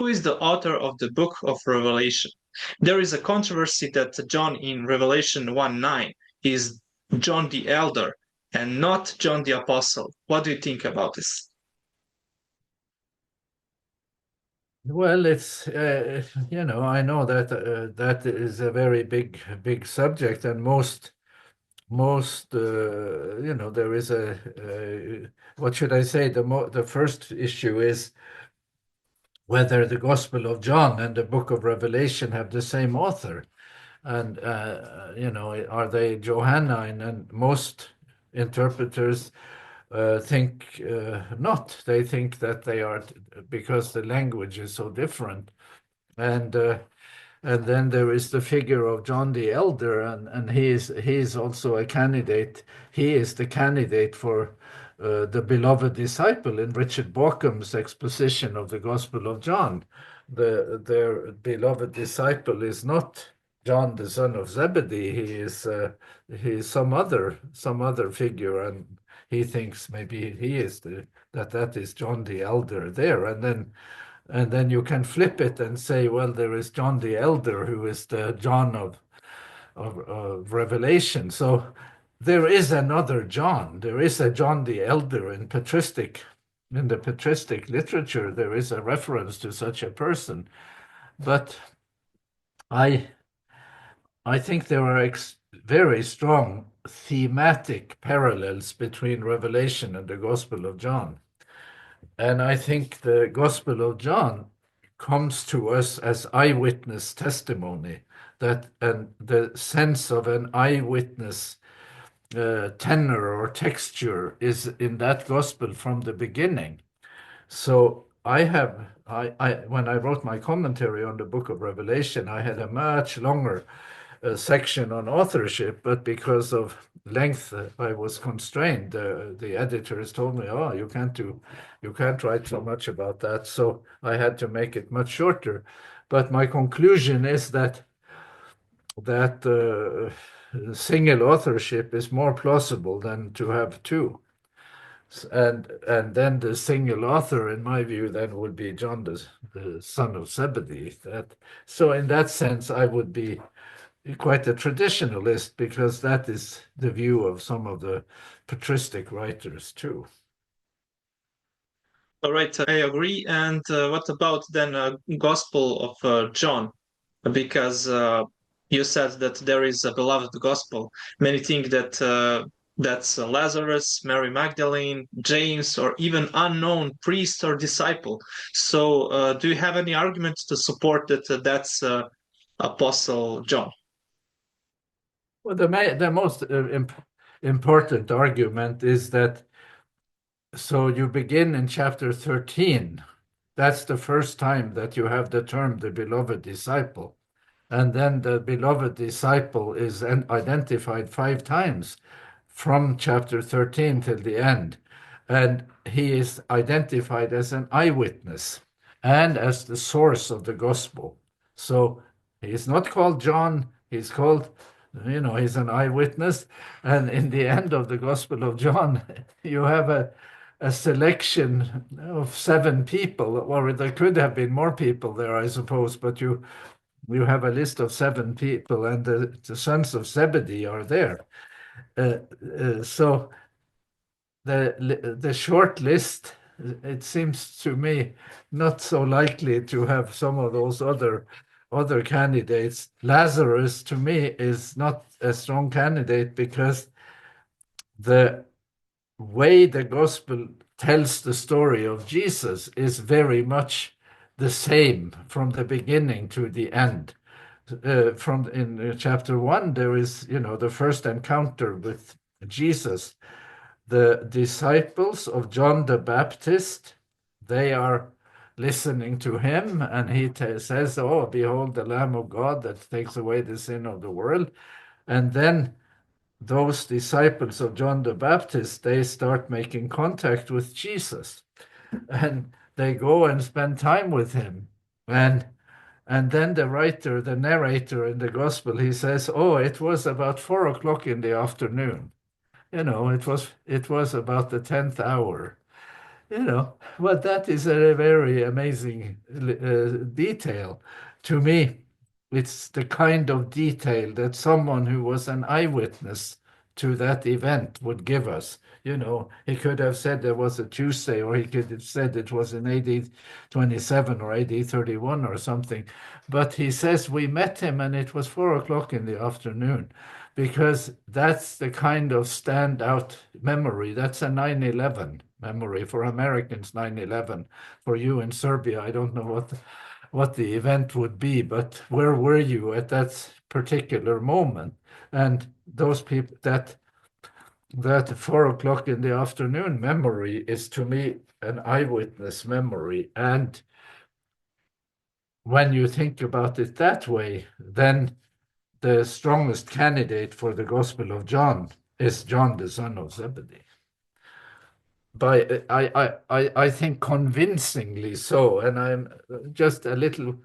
who is the author of the book of Revelation? There is a controversy that John in Revelation 1:9 is John the Elder and not John the Apostle. What do you think about this? Well, it's I know that that is a very big subject, and most there is what should I say? The first issue is whether the Gospel of John and the Book of Revelation have the same author, and are they Johannine? And most interpreters think not. They think that they are, because the language is so different. And then there is the figure of John the Elder, and he is also a candidate. He is the candidate for the beloved disciple in Richard Bauckham's exposition of the Gospel of John. Their beloved disciple is not John the son of Zebedee. He is some other figure, and he thinks maybe he is that is John the Elder there, and then you can flip it and say, well, there is John the Elder, who is the John of Revelation. So there is another John. There is a John the Elder in the patristic literature. There is a reference to such a person. But I think there are very strong thematic parallels between Revelation and the Gospel of John. And I think the Gospel of John comes to us as eyewitness testimony, and the sense of an eyewitness tenor or texture is in that Gospel from the beginning. So when I wrote my commentary on the Book of Revelation, I had a much longer section on authorship, but because of length, I was constrained. The editors told me, "Oh, you can't write so much about that." So I had to make it much shorter. But my conclusion is that single authorship is more plausible than to have two. And then the single author, in my view, then would be John the son of Zebedee. So in that sense, I would be quite a traditionalist, because that is the view of some of the patristic writers too. All right, I agree. And what about then Gospel of John? Because you said that there is a beloved gospel. Many think that that's Lazarus, Mary Magdalene, James, or even unknown priest or disciple. So do you have any arguments to support that that's Apostle John? Well, the most important argument is that, so you begin in chapter 13. That's the first time that you have the term the beloved disciple. And then the beloved disciple is identified 5 times from chapter 13 till the end. And he is identified as an eyewitness and as the source of the gospel. So he is not called John, he's called, he's an eyewitness. And in the end of the Gospel of John, you have a selection of 7 people, or there could have been more people there, I suppose, but you have a list of 7 people, and the sons of Zebedee are there. So the short list, it seems to me, not so likely to have some of those other candidates. Lazarus, to me, is not a strong candidate, because the way the gospel tells the story of Jesus is very much the same from the beginning to the end. In chapter 1, there is, the first encounter with Jesus. The disciples of John the Baptist, they are listening to him, and he says, "Oh, behold the Lamb of God that takes away the sin of the world." And then those disciples of John the Baptist, they start making contact with Jesus, and they go and spend time with him. And then the narrator in the gospel, he says, "Oh, it was about 4 o'clock in the afternoon. It was about the 10th hour." well, that is a very amazing detail. To me, it's the kind of detail that someone who was an eyewitness to that event would give us. He could have said it was a Tuesday, or he could have said it was in AD 27 or AD 31 or something. But he says we met him and it was 4 o'clock in the afternoon, because that's the kind of standout memory. That's a 9/11 memory for Americans, 9/11. For you in Serbia, I don't know what the event would be, but where were you at that particular moment? And those people, that 4 o'clock in the afternoon memory is to me an eyewitness memory. And when you think about it that way, then the strongest candidate for the Gospel of John is John, the son of Zebedee. I think convincingly so, and I'm just a little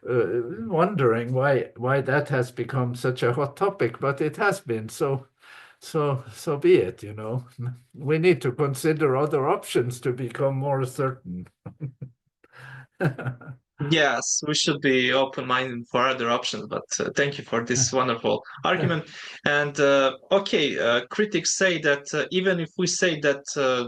wondering why that has become such a hot topic, but it has been. So be it. We need to consider other options to become more certain. Yes, we should be open-minded for other options, but thank you for this wonderful argument. And critics say that even if we say that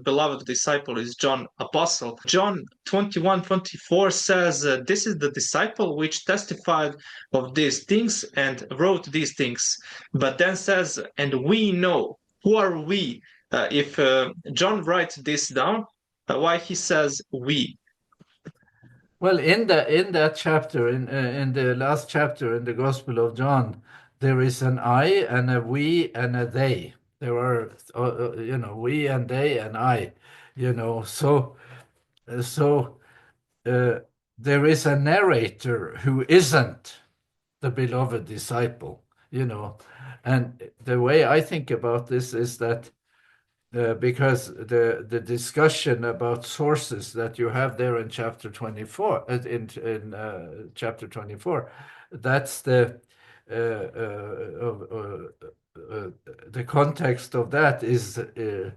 beloved disciple is John Apostle, John 21:24 says, this is the disciple which testified of these things and wrote these things. But then says, and we know. Who are we? If John writes this down, why he says we? Well, in that chapter, in the last chapter in the Gospel of John, there is an I and a we and a they. There are, we and they and I. So there is a narrator who isn't the beloved disciple. And the way I think about this is that because the discussion about sources that you have there in chapter 24, in chapter 24, that's the context of that is a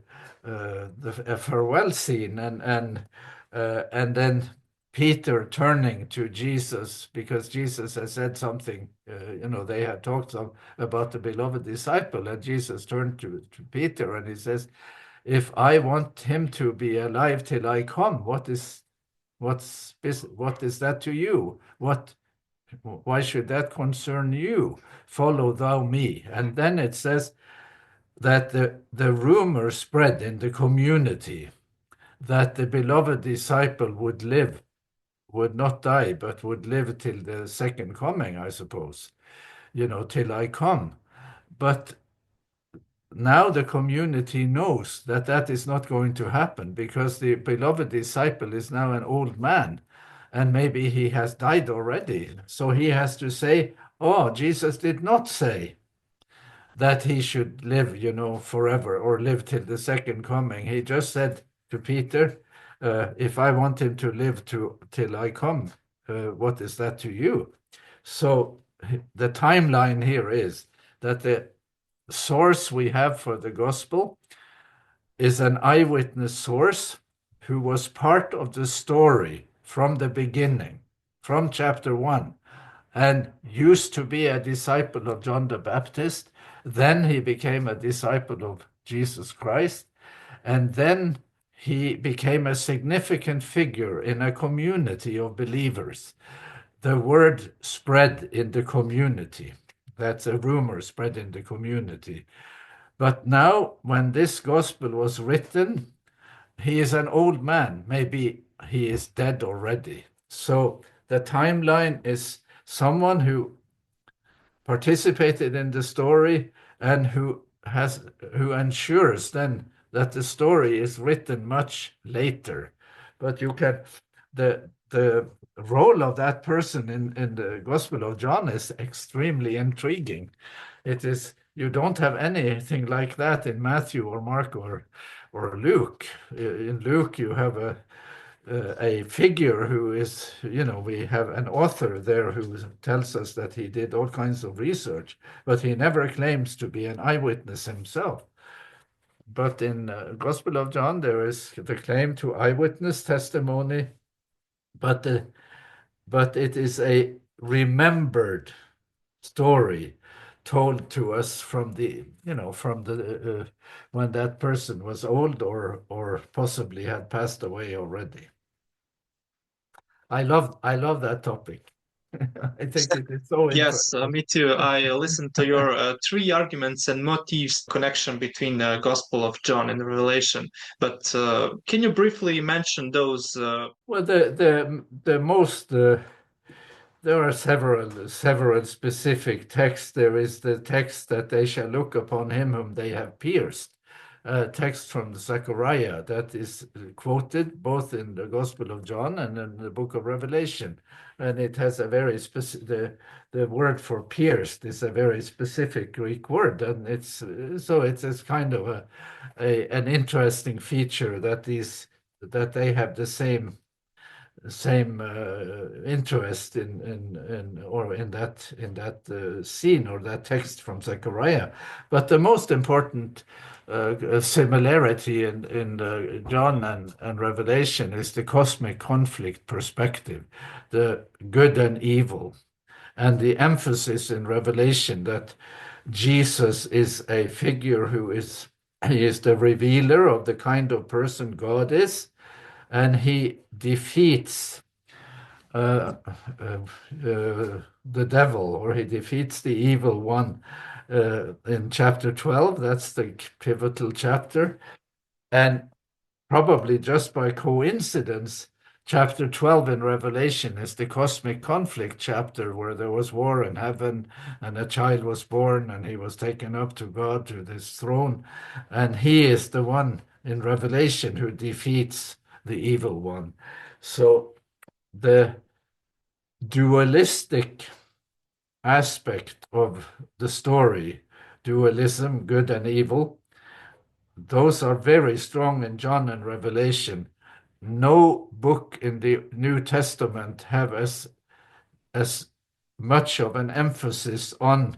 farewell scene, and then Peter turning to Jesus, because Jesus has said something, they had talked about the beloved disciple, and Jesus turned to Peter and he says, if I want him to be alive till I come, what is that to you? Why should that concern you? Follow thou me. And then it says that the rumor spread in the community that the beloved disciple would not die, but would live till the second coming, I suppose, till I come. But now the community knows that is not going to happen, because the beloved disciple is now an old man, and maybe he has died already. So he has to say, oh, Jesus did not say that he should live, forever, or live till the second coming. He just said to Peter, if I want him to live till I come, what is that to you? So the timeline here is that the source we have for the gospel is an eyewitness source who was part of the story from the beginning, from chapter 1, and used to be a disciple of John the Baptist. Then he became a disciple of Jesus Christ, and then he became a significant figure in a community of believers. The word spread in the community. That's a rumor spread in the community. But now, when this gospel was written, he is an old man. Maybe he is dead already. So the timeline is someone who participated in the story and who ensures then that the story is written much later. But the role of that person in the Gospel of John is extremely intriguing. You don't have anything like that in Matthew or Mark or Luke. In Luke, you have a figure who is, we have an author there who tells us that he did all kinds of research, but he never claims to be an eyewitness himself. but in Gospel of John, there is the claim to eyewitness testimony, but it is a remembered story told to us from the when that person was old or possibly had passed away already. I love that topic. I think it is so Yes, interesting. me too. I listened to your three arguments and motives connection between Gospel of John and Revelation. But can you briefly mention those? Well, the most there are several specific texts. There is the text that they shall look upon him whom they have pierced, text from Zechariah that is quoted both in the Gospel of John and in the book of Revelation. And it has a very specific, the word for pierced is a very specific Greek word. And it's kind of an interesting feature that they have the same interest in that scene or that text from Zechariah. But the most important similarity in John and Revelation is the cosmic conflict perspective, the good and evil, and the emphasis in Revelation that Jesus is a figure he is the revealer of the kind of person God is, and he defeats the devil, or he defeats the evil one in chapter 12. That's the pivotal chapter. And probably just by coincidence, chapter 12 in Revelation is the cosmic conflict chapter where there was war in heaven and a child was born and he was taken up to God, to this throne. And he is the one in Revelation who defeats the evil one. So the dualistic aspect of the story, dualism, good and evil, those are very strong in John and Revelation. No book in the New Testament have as much of an emphasis on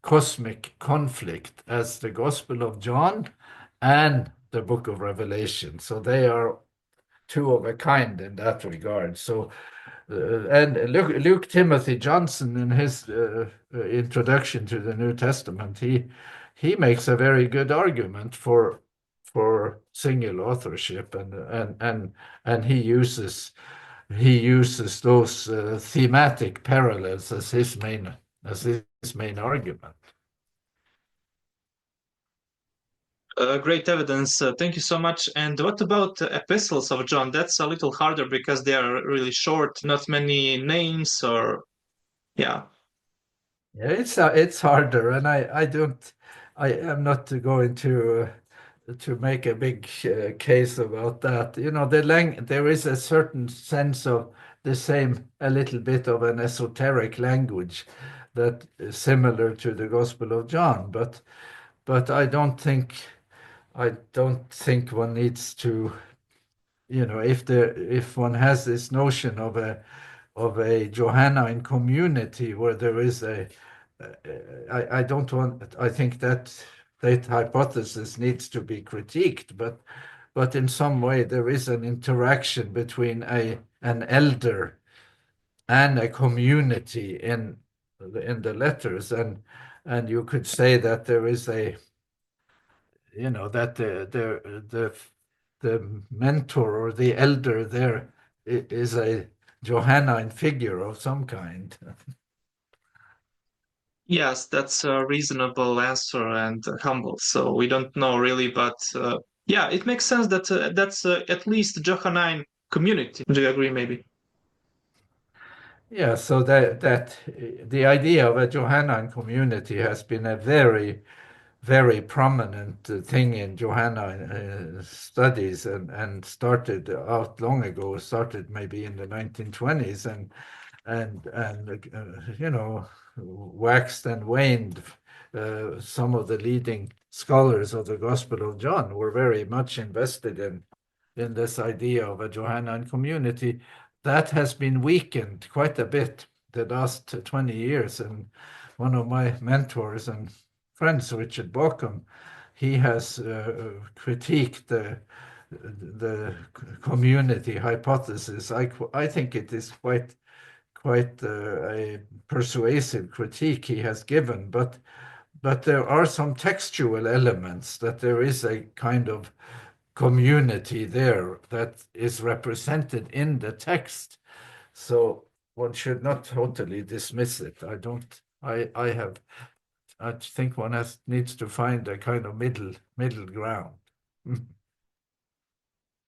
cosmic conflict as the Gospel of John and the book of Revelation. So they are two of a kind in that regard. So and Luke Timothy Johnson, in his introduction to the New Testament, he makes a very good argument for single authorship, and he uses those thematic parallels as his main argument. Great evidence. Thank you so much. And what about Epistles of John? That's a little harder because they are really short, not many names, or yeah. Yeah, it's harder, and I am not going to make a big case about that. You know, there is a certain sense of a little bit of an esoteric language that is similar to the Gospel of John, but I don't think one needs to, if one has this notion of a Johannine community where there is I think that hypothesis needs to be critiqued, but in some way there is an interaction between an elder and a community in the letters, and you could say that there is that the mentor or the elder there is a Johannine figure of some kind. Yes, that's a reasonable answer and humble. So we don't know really, but yeah, it makes sense that that's at least Johannine community. Do you agree, maybe? Yeah, so that the idea of a Johannine community has been a very, very prominent thing in Johannine studies, and started out long ago. Started maybe in the 1920s, and waxed and waned. Some of the leading scholars of the Gospel of John were very much invested in this idea of a Johannine community. That has been weakened quite a bit the last 20 years. And one of my mentors and friends, Richard Bauckham, he has critiqued the community hypothesis. I think it is quite a persuasive critique he has given, but there are some textual elements that there is a kind of community there that is represented in the text. So one should not totally dismiss it. I think one needs to find a kind of middle ground.